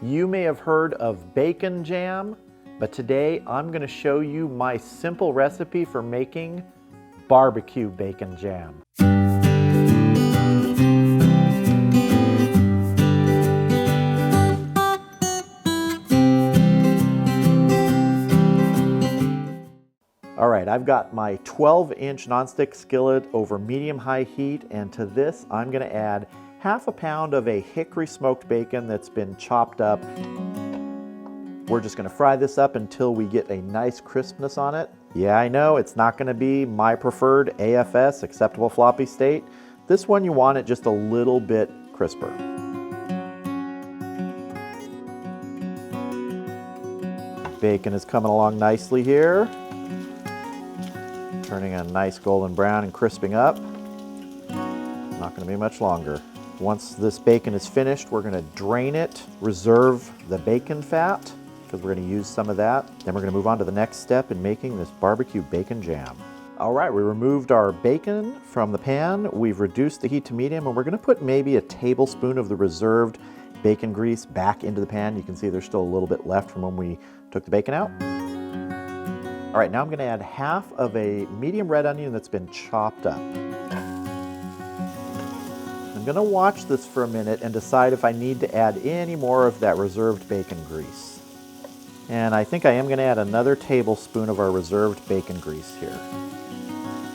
You may have heard of bacon jam, but today I'm going to show you my simple recipe for making barbecue bacon jam. All right, I've got my 12-inch nonstick skillet over medium-high heat, and to this I'm going to add half a pound of a hickory smoked bacon that's been chopped up. We're just going to fry this up until we get a nice crispness on it. Yeah, I know it's not going to be my preferred AFS, acceptable floppy state. This one you want it just a little bit crisper. Bacon is coming along nicely here. Turning a nice golden brown and crisping up. Not going to be much longer. Once this bacon is finished, we're going to drain it, reserve the bacon fat, because we're going to use some of that. Then we're going to move on to the next step in making this barbecue bacon jam. All right, we removed our bacon from the pan. We've reduced the heat to medium, and we're going to put maybe a tablespoon of the reserved bacon grease back into the pan. You can see there's still a little bit left from when we took the bacon out. All right, now I'm going to add half of a medium red onion that's been chopped up. I'm going to watch this for a minute and decide if I need to add any more of that reserved bacon grease. And I think I am going to add another tablespoon of our reserved bacon grease here.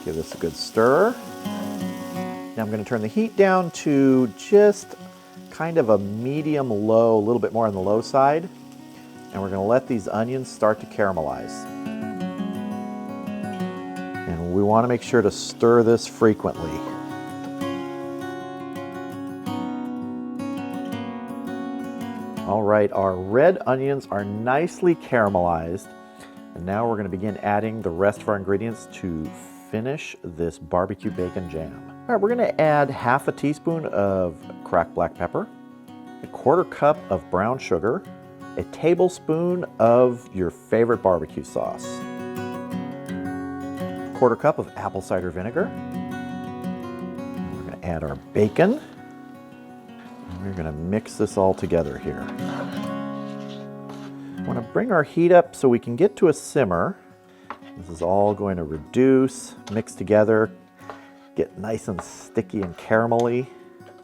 Give this a good stir. Now I'm going to turn the heat down to just kind of a medium-low, a little bit more on the low side. And we're going to let these onions start to caramelize. And we want to make sure to stir this frequently. All right, our red onions are nicely caramelized, and now we're going to begin adding the rest of our ingredients to finish this barbecue bacon jam. All right, we're going to add half a teaspoon of cracked black pepper, a quarter cup of brown sugar, a tablespoon of your favorite barbecue sauce, a quarter cup of apple cider vinegar. We're going to add our bacon. We're going to mix this all together here. I want to bring our heat up so we can get to a simmer. This is all going to reduce, mix together, get nice and sticky and caramelly.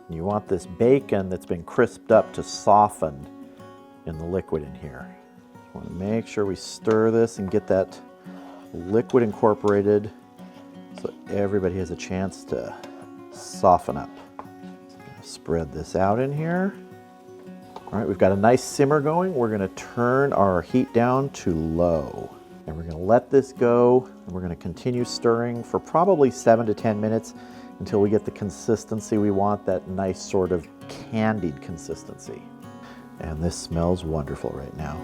And you want this bacon that's been crisped up to soften in the liquid in here. I want to make sure we stir this and get that liquid incorporated so everybody has a chance to soften up. Spread this out in here. All right, we've got a nice simmer going. We're going to turn our heat down to low. And we're going to let this go, and we're going to continue stirring for probably 7 to 10 minutes until we get the consistency we want, that nice sort of candied consistency. And this smells wonderful right now.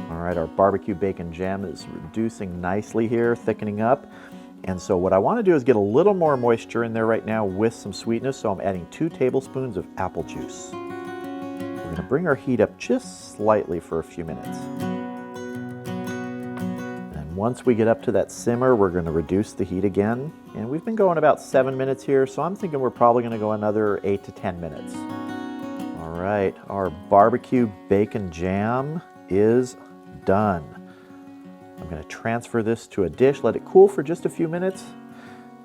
All right, our barbecue bacon jam is reducing nicely here, thickening up. And so what I want to do is get a little more moisture in there right now with some sweetness, so I'm adding 2 tablespoons of apple juice. We're going to bring our heat up just slightly for a few minutes. And once we get up to that simmer, we're going to reduce the heat again. And we've been going about 7 minutes here, so I'm thinking we're probably going to go another 8 to 10 minutes. All right, our barbecue bacon jam is done. I'm going to transfer this to a dish, let it cool for just a few minutes,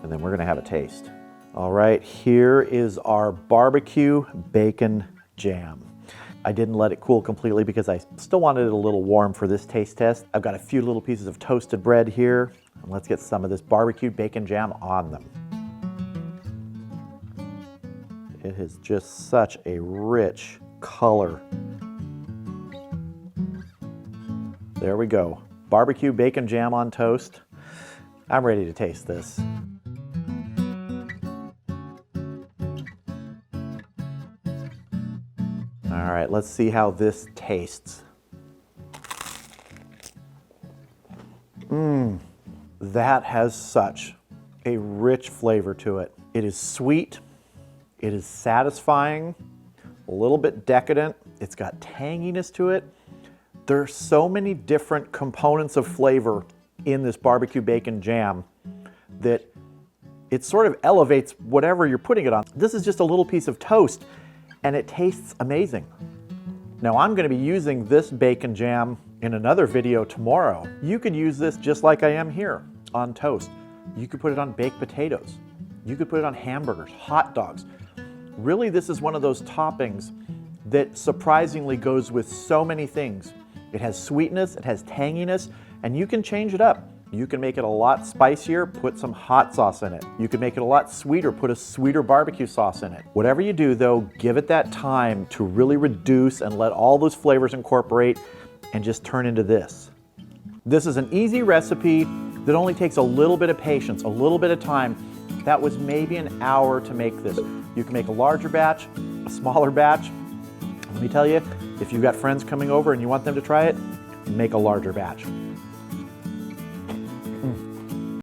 and then we're going to have a taste. All right, here is our barbecue bacon jam. I didn't let it cool completely because I still wanted it a little warm for this taste test. I've got a few little pieces of toasted bread here, and let's get some of this barbecue bacon jam on them. It is just such a rich color. There we go. Barbecue bacon jam on toast. I'm ready to taste this. All right, let's see how this tastes. That has such a rich flavor to it. It is sweet, it is satisfying, a little bit decadent. It's got tanginess to it. There are so many different components of flavor in this barbecue bacon jam that it sort of elevates whatever you're putting it on. This is just a little piece of toast, and it tastes amazing. Now I'm going to be using this bacon jam in another video tomorrow. You could use this just like I am here on toast. You could put it on baked potatoes. You could put it on hamburgers, hot dogs. Really, this is one of those toppings that surprisingly goes with so many things. It has sweetness, it has tanginess, and you can change it up. You can make it a lot spicier, put some hot sauce in it. You can make it a lot sweeter, put a sweeter barbecue sauce in it. Whatever you do though, give it that time to really reduce and let all those flavors incorporate and just turn into this. This is an easy recipe that only takes a little bit of patience, a little bit of time. That was maybe an hour to make this. You can make a larger batch, a smaller batch. Let me tell you, if you've got friends coming over and you want them to try it, make a larger batch.